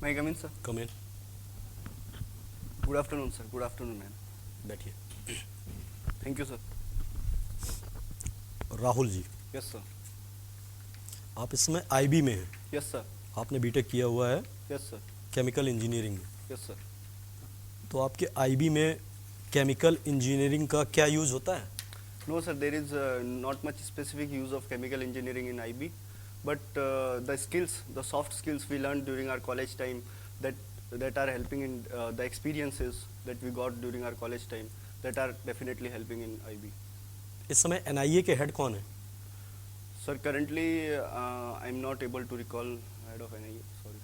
May I come in, sir? Come in. Good afternoon, sir. Good afternoon, ma'am. बैठिए। Thank you, sir. Rahul ji, Yes, sir. आप इसमें IB में हैं। Yes, sir. आपने BTech किया हुआ है Yes, sir. केमिकल इंजीनियरिंग में। Yes, sir. तो आपके आईबी में केमिकल इंजीनियरिंग का क्या यूज़ होता है? No, sir. There is not much specific use of chemical engineering in IB, but the skills, the soft skills we learned during our college time, that are helping in the experiences that we got during our college time, that are definitely helping in IB. इस समय NIA के head कौन है? Sir, currently I'm not able to recall head of NIA. Sorry.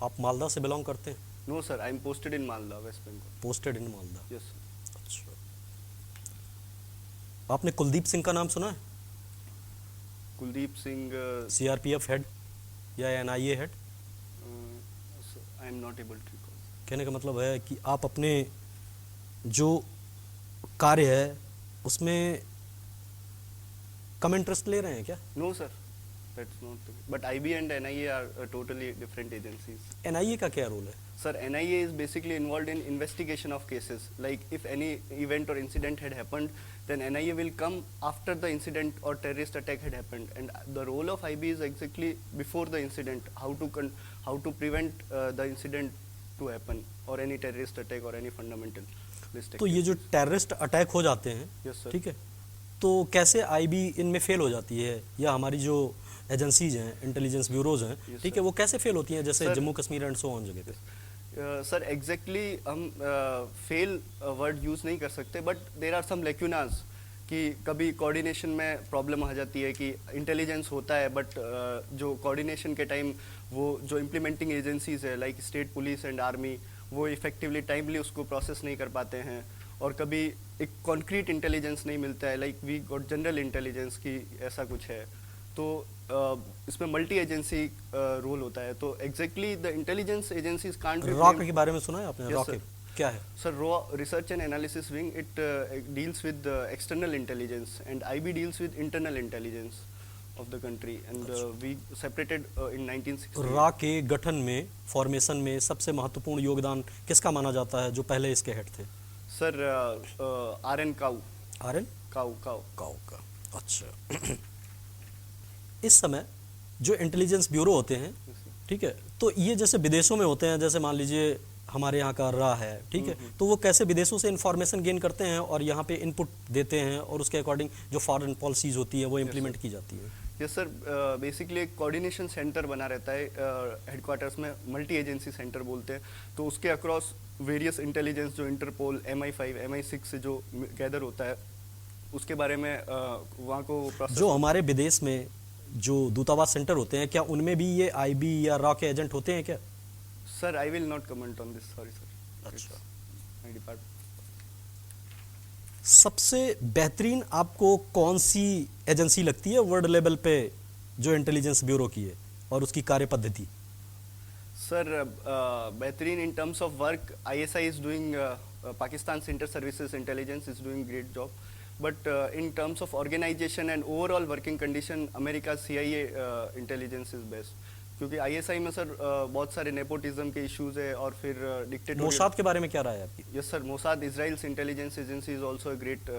आप मालदा से belong करते हैं? No, sir. I'm posted in Malda, West Bengal. Posted in Malda. Yes, sir. अच्छा। आपने कुलदीप सिंह का नाम सुना है? Kuldeep Singh. सीआरपीएफ हेड या NIA head? So I'm not able to recall. कहने का मतलब है कि आप अपने जो कार्य है उसमें कम इंटरेस्ट ले रहे हैं क्या? No, sir. That's not. But IB and NIA are totally different agencies. NIA का क्या रोल है? Sir, NIA is basically involved in investigation of cases. Like if any event or incident had happened, then NIA will come after the incident or terrorist attack had happened. And the role of IB is exactly before the incident, how to prevent the incident to happen, or any terrorist attack or any fundamental. तो ये जो terrorist attack हो जाते हैं, Yes, sir. ठीक है, तो कैसे आईबी इनमें फेल हो जाती है, या हमारी जो एजेंसीज हैं, इंटेलिजेंस ब्यूरोज हैं, Yes, ठीक sir. है, वो कैसे फेल होती हैं, जैसे Sir. Jammu Kashmir and so on जगह पे? सर एग्जैक्टली हम फेल वर्ड यूज़ नहीं कर सकते, बट देर आर सम लेक्यूनाज कि कभी कोऑर्डिनेशन में प्रॉब्लम आ जाती है कि इंटेलिजेंस होता है, बट जो कोऑर्डिनेशन के टाइम वो जो इम्प्लीमेंटिंग एजेंसीज है like state police and army, वो इफेक्टिवली टाइमली उसको प्रोसेस नहीं कर पाते हैं, और कभी एक कॉन्क्रीट इंटेलिजेंस नहीं मिलता है, like we got general intelligence की ऐसा कुछ है। तो इसमें मल्टी एजेंसी रोल होता है। तो exactly the intelligence agencies can't be. Rock के बारे में सुना है आपने? Yes, rock sir. क्या है? Sir, RAW Research and Analysis Wing, it deals with external intelligence, and IB deals with internal intelligence of the country, and we separated in 1960. Rock के गठन में, फॉर्मेशन में सबसे महत्वपूर्ण योगदान किसका माना जाता है, जो पहले इसके हेड थे? Sir, RN Cow. RN Cow. Kao का। अच्छा। इस समय जो इंटेलिजेंस ब्यूरो होते हैं, Yes, sir. ठीक है, तो ये जैसे विदेशों में होते हैं, जैसे मान लीजिए हमारे यहाँ का रहा है, ठीक है, तो वो कैसे विदेशों से इंफॉर्मेशन गेन करते हैं और यहाँ पे इनपुट देते हैं, और उसके अकॉर्डिंग जो फॉरेन पॉलिसीज होती है वो इम्प्लीमेंट की जाती है? यस सर, बेसिकली एक कोऑर्डिनेशन सेंटर बना रहता है हेडक्वार्टर्स में, मल्टी एजेंसी सेंटर बोलते हैं। तो उसके अक्रॉस वेरियस इंटेलिजेंस जो इंटरपोल, MI5, MI6 से जो गैदर होता है, उसके बारे में वहाँ को प्रोसेस। जो हमारे विदेश में जो दूतावास सेंटर होते हैं, क्या उनमें भी ये आईबी या रॉ के एजेंट होते हैं क्या? Sir I will not comment on this, sorry sir. अच्छा। My department. सबसे बेहतरीन आपको कौन सी एजेंसी लगती है वर्ल्ड लेवल पे जो इंटेलिजेंस ब्यूरो की है और उसकी कार्य पद्धति? सर बेहतरीन in terms of work, ISI is doing, Pakistan centre services intelligence is doing great job, but in terms of organisation and overall working condition, America CIA intelligence is best, क्योंकि ISI में sir बहुत सारे nepotism के issues है, और फिर dictatorial. Mossad के बारे में क्या राय है आपकी? Yes sir, Mossad, Israel's intelligence agency, is also a great,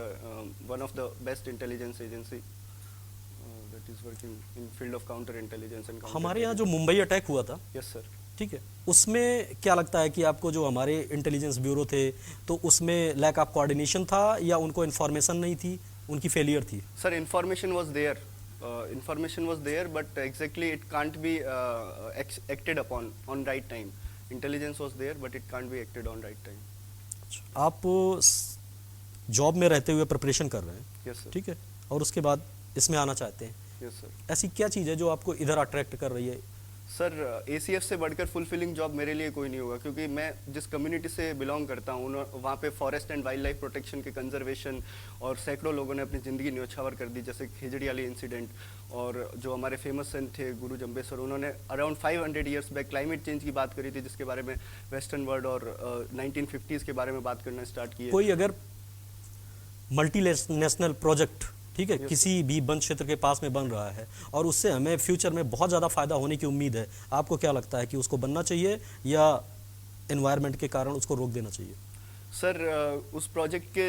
one of the best intelligence agency that is working in field of counter intelligence and. हमारे यहाँ जो मुंबई अटैक हुआ था, यस सर, ठीक है, उसमें क्या लगता है कि आपको जो हमारे इंटेलिजेंस ब्यूरो थे, तो उसमें लैक ऑफ कोऑर्डिनेशन था, या उनको इन्फॉर्मेशन नहीं थी, उनकी फेलियर थी? Sir information was there, but exactly it can't be acted upon on right time. Intelligence was there, but it can't be acted on right time. आप जॉब में रहते हुए प्रिपरेशन कर रहे हैं, यस सर। ठीक है, और उसके बाद इसमें आना चाहते हैं, यस सर। ऐसी क्या चीज़ है जो आपको इधर अट्रैक्ट कर रही है? सर ACF से बढ़कर फुलफिलिंग जॉब मेरे लिए कोई नहीं होगा, क्योंकि मैं जिस कम्युनिटी से बिलोंग करता हूँ वहाँ पे forest and wild life protection के कंजर्वेशन, और सैकड़ों लोगों ने अपनी ज़िंदगी न्योछावर कर दी, जैसे खेजड़ी वाली इंसिडेंट, और जो हमारे फेमस सन थे गुरु जम्बेसर, उन्होंने around 500 years back climate change की बात करी थी, जिसके बारे में वेस्टर्न वर्ल्ड और 1950s के बारे में बात करना स्टार्ट किए। कोई अगर मल्टी नेशनल प्रोजेक्ट, ठीक है, किसी भी वन क्षेत्र के पास में बन रहा है और उससे हमें फ्यूचर में बहुत ज़्यादा फायदा होने की उम्मीद है, आपको क्या लगता है कि उसको बनना चाहिए या एनवायरनमेंट के कारण उसको रोक देना चाहिए? सर उस प्रोजेक्ट के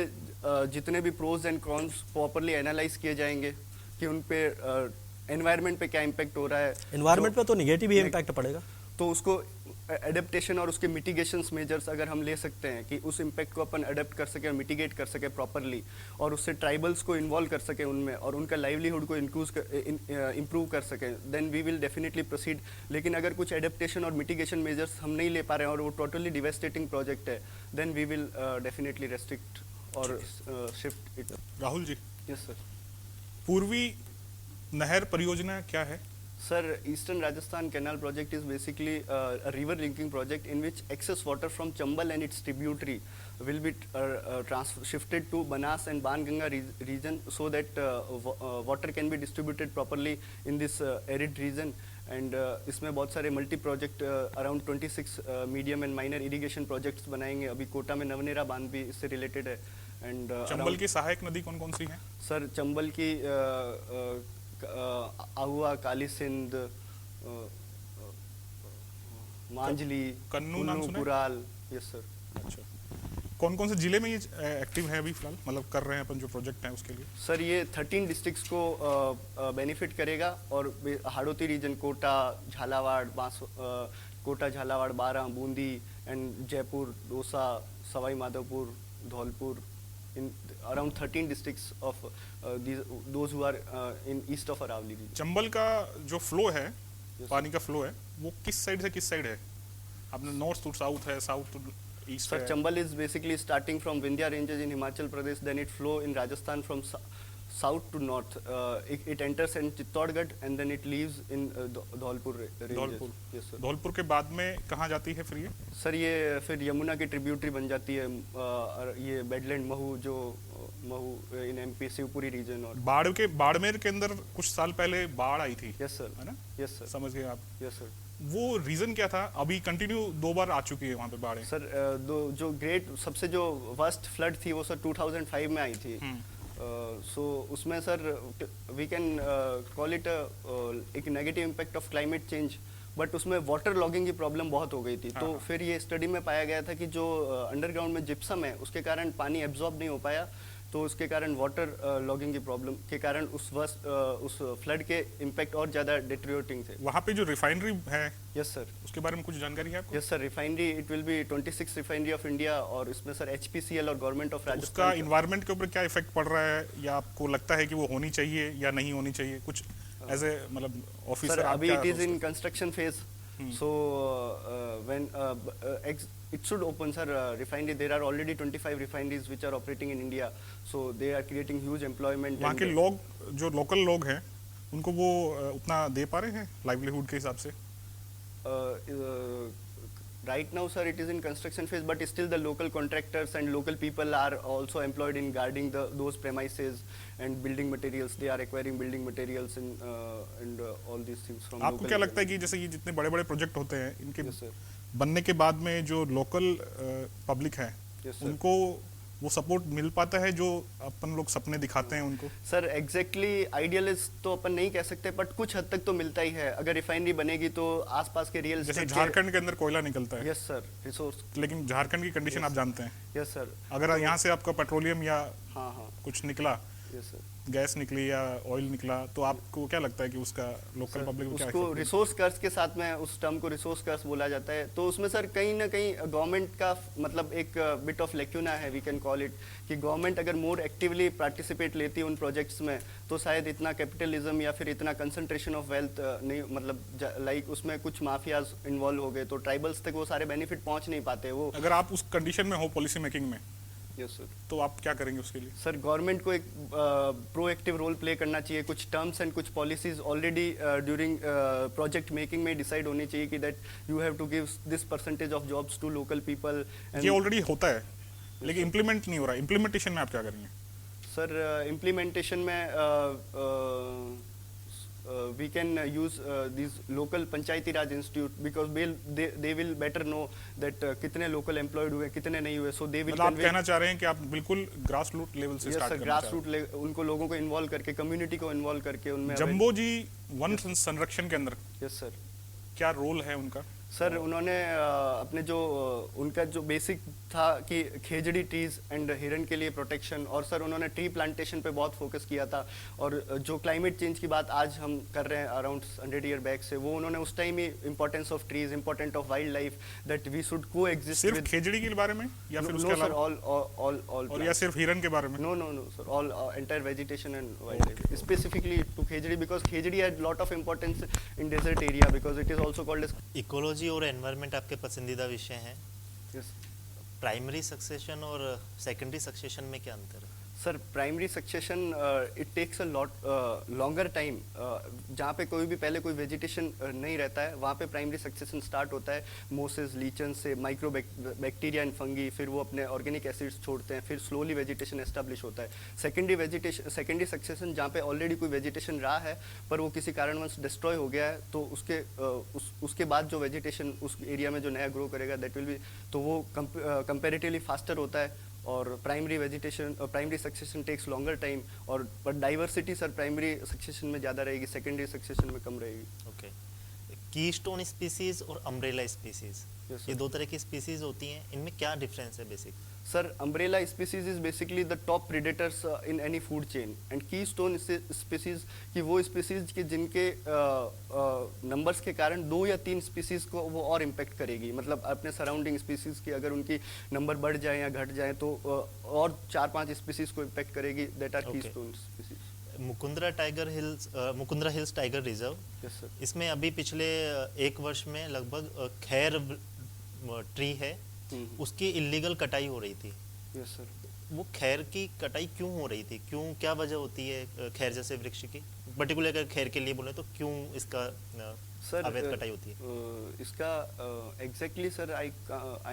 जितने भी pros and cons properly analyse किए जाएंगे कि उन पे एनवायरनमेंट पे क्या इम्पेक्ट हो रहा है। एनवायरनमेंट पे तो निगेटिव ही इम्पैक्ट पड़ेगा, तो उसको एडेप्टेशन और उसके मिटिगेशंस मेजर्स अगर हम ले सकते हैं कि उस इम्पैक्ट को अपन अडेप्ट कर सके और मिटिगेट कर सके प्रॉपरली, और उससे ट्राइबल्स को इन्वॉल्व कर सके उनमें और उनका लाइवलीहुड को इम्प्रूव कर सके, then we will definitely proceed. लेकिन अगर कुछ एडेप्टेशन और मिटिगेशन मेजर्स हम नहीं ले पा रहे हैं और वो टोटली डिवेस्टेटिंग प्रोजेक्ट है, then we will definitely restrict और shift it. Rahul ji, yes sir. पूर्वी नहर परियोजना क्या है? Sir, Eastern Rajasthan Canal Project is basically a river linking project in which excess water from Chambal and its tributary will be shifted to Banas and Banganga region so that water can be distributed properly in this arid region. And इसमें बहुत सारे multi project around 26 medium and minor irrigation projects बनाएंगे। अभी कोटा में नवनेरा बांध भी इससे related है। एंड चंबल की सहायक नदी कौन कौन सी हैं? सर चंबल की आहुआ, काली सिंध, मांझली, कन्नू नाम सुना है? कुराल। Yes sir. अच्छा, कौन कौन से जिले में ये एक्टिव है अभी फिलहाल, मतलब कर रहे हैं अपन जो प्रोजेक्ट है उसके लिए? सर ये 13 डिस्ट्रिक्ट्स को बेनिफिट करेगा और Hadoti region, Kota, Jhalawar, Kota, Jhalawar, Baran, Bundi and Jaipur, Dausa, Sawai Madhopur, Dholpur, in around 13 districts of those who are in east of Aravalli region. Chambal का जो फ्लो है, पानी का फ्लो है, वो किस साइड से किस साइड है? आपने नॉर्थ टू साउथ है, साउथ टू ईस्ट Sir, है? Chambal is basically starting from Vindhya ranges in Himachal Pradesh, then it flow in Rajasthan from south to north. It enters in Chittorgarh and then it leaves in Dholpur ranges. Dholpur. Yes sir. Dholpur के बाद में कहाँ जाती है फिर ये? Sir ये फिर यमुना की ट्रिब्यूटरी बन जाती है, ये बेडलैंड महू, जो Mhow in MP Shivpuri region. और बाड़मेर के अंदर कुछ साल पहले बाढ़ आई थी, यस सर, है ना? यस सर, समझ गए आप? Yes sir. वो रीजन क्या था? अभी कंटिन्यू 2 बार आ चुकी है वहाँ पे बाढ़। सर जो ग्रेट सबसे जो वर्स्ट फ्लड थी वो सर 2005 में आई थी। सो उसमें sir we can call it एक negative impact of climate change, but उसमें वाटर लॉगिंग की प्रॉब्लम बहुत हो गई थी। तो फिर ये स्टडी में पाया गया था कि जो अंडरग्राउंड में जिप्सम है उसके कारण पानी एब्जॉर्ब नहीं हो पाया, तो उसके कारण वाटर लॉगिंग की प्रॉब्लम के कारण उस फ्लड के इम्पैक्ट और ज़्यादा डिटेरियोरेटिंग थे। वहाँ पे जो रिफाइनरी है, यस सर, उसके बारे में कुछ जानकारी है आपको? Yes sir. Refinery it will be 26 refinery of India, और इसमें सर एचपीसीएल और गवर्नमेंट ऑफ उसका राजस्थान इन्वायरमेंट के ऊपर क्या इफेक्ट पड़ रहा है, या आपको लगता है कि वो होनी चाहिए या नहीं होनी चाहिए? कुछ एज ए मतलब ऑफिसर सर अभी it is in construction phase, so when it should open sir, refinery, there are already 25 refineries which are operating in India, so they are creating huge employment। वहाँ के लोग, जो local लोग हैं, उनको वो उतना दे पा रहे हैं लाइवलीहुड के हिसाब से? right now sir it is in construction phase, but still the local contractors and local people are also employed in guarding those premises and building materials. They are acquiring building materials and all these things from आपको local क्या लगता है कि जैसे ये जितने बड़े बड़े प्रोजेक्ट होते हैं, इनके Yes, sir. बनने के बाद में जो लोकल पब्लिक है, Yes, sir. उनको वो सपोर्ट मिल पाता है जो अपन लोग सपने दिखाते हैं उनको? सर एग्जैक्टली आइडियलिस्ट तो अपन नहीं कह सकते, बट कुछ हद तक तो मिलता ही है। अगर रिफाइनरी बनेगी तो आसपास के रियल जैसे एस्टेट झारखंड के अंदर कोयला निकलता है, यस सर, रिसोर्स। लेकिन झारखंड की कंडीशन आप जानते हैं। Yes sir. अगर यहाँ से आपका पेट्रोलियम या हाँ हाँ, कुछ निकला, यस सर। गैस निकली या ऑयल निकला, तो आपको क्या लगता है कि उसका लोकल पब्लिक को क्या उसको effect रिसोर्स कर्ज के साथ में, उस टर्म को रिसोर्स कर्ज बोला जाता है। तो उसमें सर कहीं ना कहीं गवर्नमेंट का मतलब एक बिट ऑफ लेक्यूना है, वी कैन कॉल इट, कि गवर्नमेंट अगर मोर एक्टिवली पार्टिसिपेट लेती है उन प्रोजेक्ट्स में, तो शायद इतना कैपिटलिज्म या फिर इतना कंसंट्रेशन ऑफ वेल्थ नहीं, मतलब लाइक उसमें कुछ माफियाज इन्वॉल्व हो गए तो ट्राइबल्स तक वो सारे बेनिफिट पहुंच नहीं पाते वो। अगर आप उस कंडीशन में हो पॉलिसी मेकिंग में, यस सर, तो आप क्या करेंगे उसके लिए? सर गवर्नमेंट को एक प्रोएक्टिव रोल प्ले करना चाहिए। कुछ टर्म्स एंड कुछ policies already during project making में डिसाइड होनी चाहिए कि that you have to give this percentage of jobs to local people. ये ऑलरेडी होता है, लेकिन इम्प्लीमेंट नहीं हो रहा। इम्प्लीमेंटेशन में आप क्या करेंगे? सर इम्प्लीमेंटेशन में we can use these local Panchayati Raj Institute because they will better know that कितने local employed हुए कितने नहीं हुए, so they will मतलब आप convey. कहना चाह रहे हैं कि आप बिल्कुल ग्रास रूट लेवल से Yes स्टार्ट sir, करना चाह रहे grassroots उनको लोगों को इन्वॉल्व करके कम्युनिटी को इन्वॉल्व करके उनमें हैं। जम्बो जी वन संरक्षण के अंदर यस सर क्या रोल है उनका? सर उन्होंने अपने जो उनका जो बेसिक था कि खेजड़ी ट्रीज एंड हिरन के लिए प्रोटेक्शन, और सर उन्होंने ट्री प्लांटेशन पे बहुत फोकस किया था। और जो क्लाइमेट चेंज की बात आज हम कर रहे हैं अराउंड 100 ईयर बैक से, वो उन्होंने उस टाइम ही importance of trees, important of wild life, that we should coexist सिर्फ खेजड़ी के बारे में या फिर उसके सर अलावा ऑल और या सिर्फ हिरन के बारे में? No, sir. All entire vegetation and wildlife. Specifically to Khejdi because Khejdi had lot of importance in desert area because it is also called as. Ecology और एनवायरनमेंट आपके पसंदीदा विषय हैं। Yes. प्राइमरी सक्सेशन और सेकेंडरी सक्सेशन में क्या अंतर है? Sir, primary succession it takes a lot longer time. जहाँ पे कोई भी पहले कोई vegetation नहीं रहता है, वहाँ पे primary succession start होता है मोसेस लीचन से, माइक्रो बैक्टीरिया एंड फंगी, फिर वो अपने ऑर्गेनिक एसिड्स छोड़ते हैं, फिर स्लोली वेजिटेशन एस्टेब्लिश होता है। सेकेंडरी सक्सेशन जहाँ पे ऑलरेडी कोई वेजिटेशन रहा है पर वो किसी कारणवश डिस्ट्रॉय हो गया है, तो उसके बाद जो वेजिटेशन उस एरिया में जो नया ग्रो करेगा दैट विल बी, तो वो कंपेरेटिवली फास्टर होता है। और primary succession takes longer time, और पर डाइवर्सिटी सर प्राइमरी सक्सेशन में ज़्यादा रहेगी, सेकेंडरी सक्सेशन में कम रहेगी। ओके, कीस्टोन स्पीसीज और अम्ब्रेला स्पीसीज, Yes, sir. ये दो तरह की स्पीसीज होती हैं, इनमें क्या डिफरेंस है basic? Sir umbrella species is basically the top predators in any food chain, and keystone species की वो स्पीसीज के जिनके नंबर्स के कारण 2 या 3 स्पीसीज को वो और इम्पेक्ट करेगी। मतलब अपने सराउंडिंग स्पीसीज की अगर उनकी नंबर बढ़ जाए या घट जाए तो और 4-5 स्पीसीज को इम्पेक्ट करेगी, that are Okay. Keystone species. Mukundra hills tiger reserve, yes sir. इसमें अभी पिछले 1 वर्ष में लगभग खैर ट्री है, उसकी इलीगल कटाई हो रही थी। Yes sir. वो खैर की कटाई क्यों हो रही थी? क्या वजह होती है खैर जैसे वृक्ष की? पर्टिकुलर अगर खैर के लिए बोले तो क्यों इसका सर अवैध कटाई होती है? इसका exactly sir I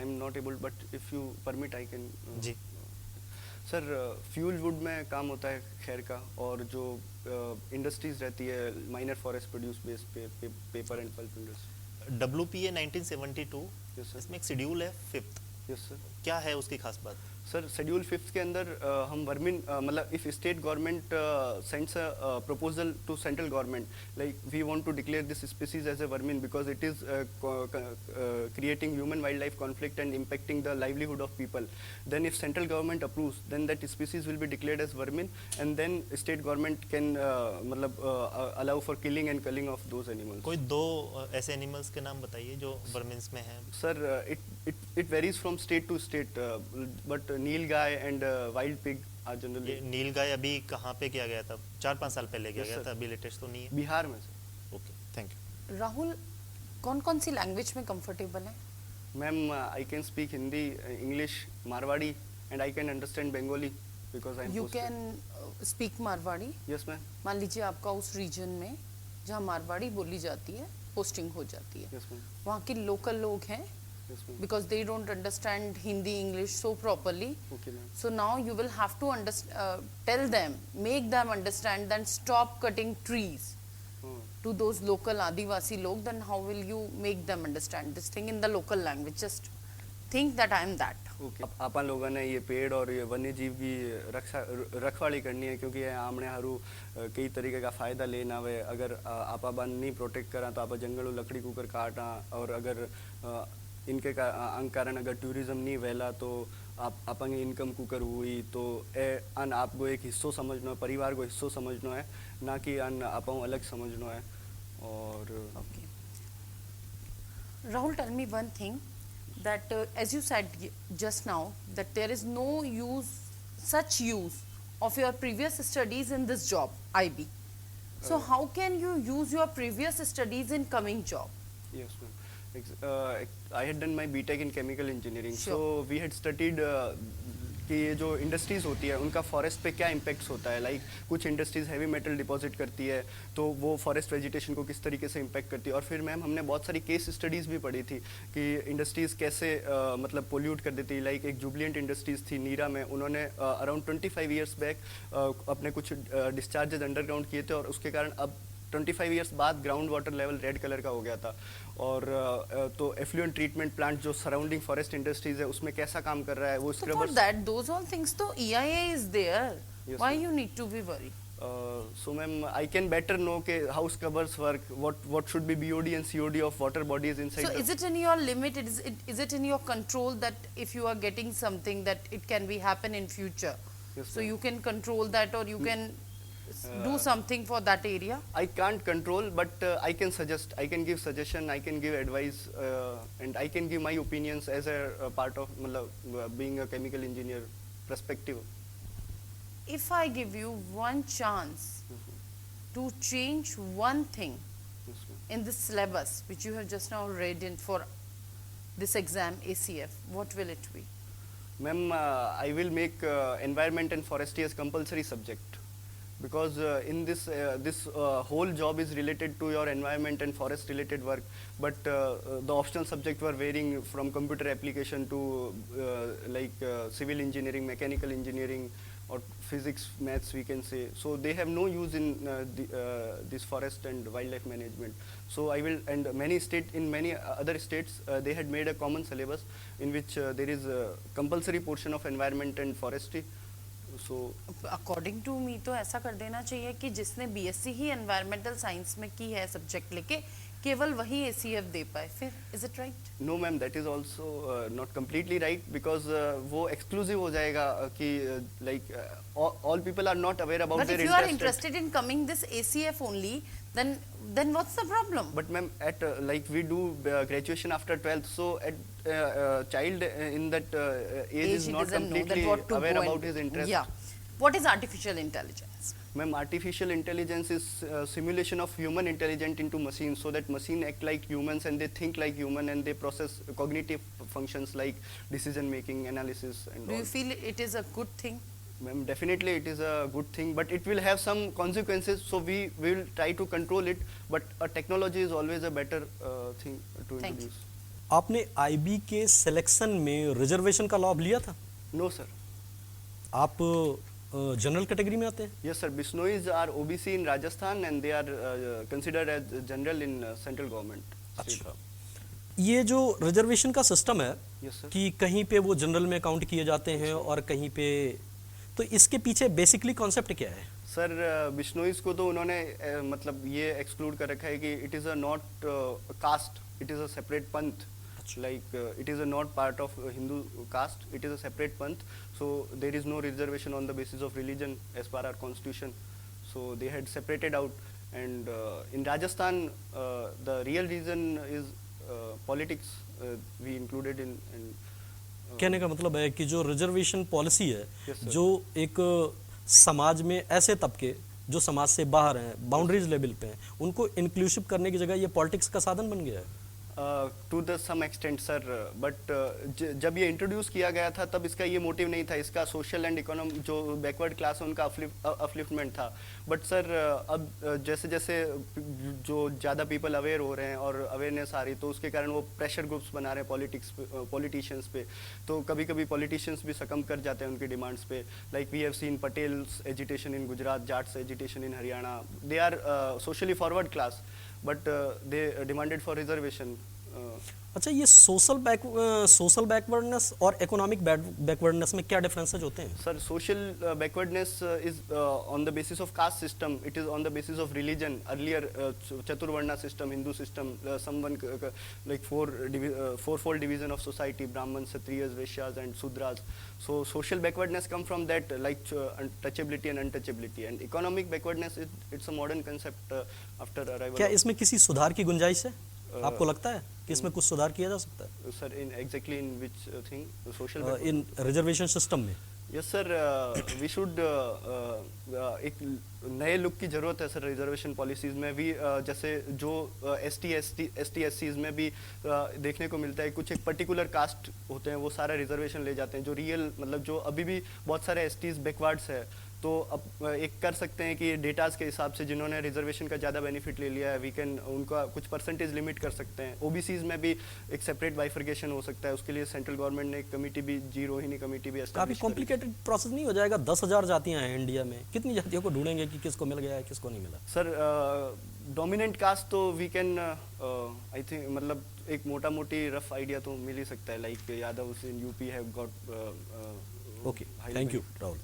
am not able, but if you permit I can. जी। सर फ्यूल वुड में काम होता है खैर का, और जो इंडस्ट्रीज रहती है माइनर फॉरेस्ट प्रोड्यूस बेस पे paper and pulp industry. WPA 1972, Yes, sir. इसमें एक शेड्यूल है 5th, यस सर। क्या है उसकी खास बात? सर शेड्यूल 5th के अंदर हम वर्मिन मतलब if state government sends a proposal to central government like we want to declare this species as a vermin because it is creating human wildlife conflict and impacting the livelihood of people, then if central government approves then that species will be declared as vermin, and then state government can मतलब allow for killing and culling of those animals. कोई 2 ऐसे animals के नाम बताइए जो वर्मिन्स में हैं। Sir, it varies from state to state, but nilgai and wild pig are generally. ये नीलगाय अभी कहाँ पे किया गया था? 4-5 साल पहले किया Yes, गया sir. था, अभी लेटेस्ट तो नहीं है। बिहार में sir. Okay, thank you. Rahul, कौन कौन सी लैंग्वेज में कंफर्टेबल है? Ma'am I can speak Hindi, English, Marwari, and I can understand Bengali because I am you can speak Marwari. Yes ma'am. मान लीजिए आपका उस रीजन में जहाँ मारवाड़ी बोली जाती है पोस्टिंग हो जाती है, यस मैम। वहाँ के लोकल लोग हैं, yes ma'am. Because they don't understand Hindi English so properly, okay ma'am. so now you will have to tell them, make them understand, then stop cutting trees to those local Adivasi log, then how will you make them understand this thing in the local language? Just think that I am that. Okay, अपन लोगों ने ये पेड़ और ये वन्य जीव की रखवाली करनी है, क्योंकि हमने हरू कई तरीके का फ़ायदा लेना है। अगर आपा बन नहीं प्रोटेक्ट करा तो आप जंगल लकड़ी कुकर काटा, और अगर इनके कारण अगर टूरिज्म नहीं वेला तो आप अपन इनकम कुकर हुई, तो अन आपको एक हिस्सों समझना है, परिवार को हिस्सों समझना है, ना कि अन आप अलग समझना है। और Okay. Rahul, tell me one thing, that as you said just now, that there is no such use of your previous studies in this job, IB. So how can you use your previous studies in coming job? Yes, ma'am. I had done my BTech in chemical engineering. Sure. So we had studied कि ये जो industries होती है उनका forest पे क्या impacts होता है। लाइक कुछ इंडस्ट्रीज़ हैवी मेटल डिपॉजिट करती है तो वो फॉरेस्ट वेजिटेशन को किस तरीके से इम्पैक्ट करती है। और फिर मैम हमने बहुत सारी केस स्टडीज़ भी पढ़ी थी कि इंडस्ट्रीज़ कैसे मतलब पोल्यूट कर देती है। लाइक एक जुबलियंट इंडस्ट्रीज़ थी नीरा में, उन्होंने अराउंड 25 ईयर्स बैक अपने कुछ डिस्चार्जेज अंडरग्राउंड किए थे, और उसके कारण अब 25 इयर्स बाद ground water level red colour का हो गया था। और तो एफ्लुएंट ट्रीटमेंट प्लांट जो सराउंडिंग फॉरेस्ट इंडस्ट्रीज है उसमें कैसा काम कर रहा है वो So for scrubbers. that, those all things, तो EIA is there. Yes, Why ma'am. you need to be worried? So ma'am, I can better know के how scrubbers work, what should be BOD and COD of water bodies inside So the is it in your limit? Is it in your control that if you are getting something that it can be happen in future? Yes, So ma'am. you can control that, or you can do something for that area. I can't control, but I can suggest, I can give suggestion, I can give advice, and I can give my opinions as a part of being a chemical engineer perspective. If I give you one chance to change one thing Yes, ma'am. in the syllabus which you have just now read in for this exam ACF, what will it be? Ma'am, I will make environment and forestry as compulsory subject, because in this whole job is related to your environment and forest related work, but the optional subject were varying from computer application to civil engineering, mechanical engineering, or physics, maths we can say. So they have no use in this forest and wildlife management. So I will, and in many other states they had made a common syllabus in which there is a compulsory portion of environment and forestry. So according to me तो ऐसा कर देना चाहिए कि जिसने BSc ही environmental science में की है सब्जेक्ट लेके केवल वही एसीएफ दे पाए, फिर is it right? no ma'am, that is also not completely right, because वो exclusive हो जाएगा कि all people are not aware about But their if you are interest. interested in coming this ACF only, then what's the problem? But ma'am, at we do graduation after 12th, so at child in that age is he not doesn't know that completely what to aware go about and his do. interest. Yeah. What is artificial intelligence? Ma'am, artificial intelligence is simulation of human intelligence into machines, so that machine act like humans and they think like human and they process cognitive functions like decision making, analysis and Do all. you feel it is a good thing? Ma'am, definitely it is a good thing, but it will have some consequences, so we will try to control it, but technology is always a better thing to Thank you. introduce. आपने IB के selection में reservation का लाभ लिया था? No sir. आप general category में आते हैं? Yes sir, Bishnois are OBC in Rajasthan and they are considered as general in central government. अच्छा, ये जो रिजर्वेशन का सिस्टम है Yes sir. कि कहीं पे वो जनरल में काउंट किए जाते हैं और कहीं पे, तो इसके पीछे बेसिकली कॉन्सेप्ट क्या है? सर बिश्नोइज को तो उन्होंने मतलब ये एक्सक्लूड कर रखा है कि it is a not caste, it is a separate पंथ, like it is a not part of Hindu caste, it is a separate पंथ, so there is no reservation on the basis of religion as per our constitution, so they had separated out, and in Rajasthan the real reason is politics we included in कहने का मतलब है कि जो reservation policy है, Yes, sir. जो एक समाज में ऐसे तबके जो समाज से बाहर हैं, बाउंड्रीज लेवल पे हैं, उनको इंक्लूसिव करने की जगह ये पॉलिटिक्स का साधन बन गया है। To the some extent sir, but जब ये इंट्रोड्यूस किया गया था तब इसका ये मोटिव नहीं था, इसका सोशल एंड इकोनॉमिक जो बैकवर्ड क्लास है उनका अपलिफ्टमेंट था, बट सर अब जैसे जैसे जो ज़्यादा पीपल अवेयर हो रहे हैं और अवेयरनेस आ रही, तो उसके कारण वो प्रेशर ग्रुप्स बना रहे हैं पॉलिटिशियंस पे, तो कभी कभी पॉलिटिशियंस भी सकम कर जाते हैं उनकी डिमांड्स पे, like we have seen Patels agitation in Gujarat, Jats agitation in Haryana, they are socially forward class, but they demanded for reservation. अच्छा, ये सोशल बैकवर्डनेस और इकोनॉमिक बैकवर्डनेस में क्या डिफरेंसेस होते हैं? Sir, social backwardness is on the basis of caste system. It is on the basis of religion. Earlier, Chaturvarna system, Hindu system, someone like fourfold division of society: Brahmins, Kshatriyas, Vaishyas, and Sudras. So social backwardness come from that, like touchability and untouchability. And economic backwardness, it's a modern concept after arrival. क्या इसमें किसी सुधार की गुंजाइश है? आपको लगता है कि इसमें कुछ सुधार किया जा सकता है? Sir, exactly in which thing? Social in reservation system में? यस सर, वी शुड एक नए लुक की ज़रूरत है सर रिजर्वेशन पॉलिसीज़ में भी, जैसे जो ST/SCs में भी देखने को मिलता है, कुछ एक पर्टिकुलर कास्ट होते हैं वो सारा रिजर्वेशन ले जाते हैं, जो रियल मतलब जो अभी भी बहुत सारे STs बैकवर्ड्स है, तो अब एक कर सकते हैं कि डेटाज के हिसाब से जिन्होंने रिजर्वेशन का ज़्यादा बेनिफिट ले लिया है, वी कैन उनका कुछ परसेंटेज लिमिट कर सकते हैं। OBCs में भी एक सेपरेट बाइफर्केशन हो सकता है, उसके लिए सेंट्रल गवर्नमेंट ने एक कमेटी भी, जी रोहिणी कमेटी भी काफी एस्टैब्लिश करी। कॉम्प्लिकेटेड प्रोसेस नहीं हो जाएगा? 10,000 जातियां हैं इंडिया में, कितनी जातियों को ढूंढेंगे कि किसको मिल गया है किसको नहीं मिला? सर डोमिनेंट कास्ट तो वी कैन आई थिंक मतलब एक मोटा मोटी रफ आइडिया तो मिल ही सकता है, like Yadav in UP have got okay, thank you Rahul.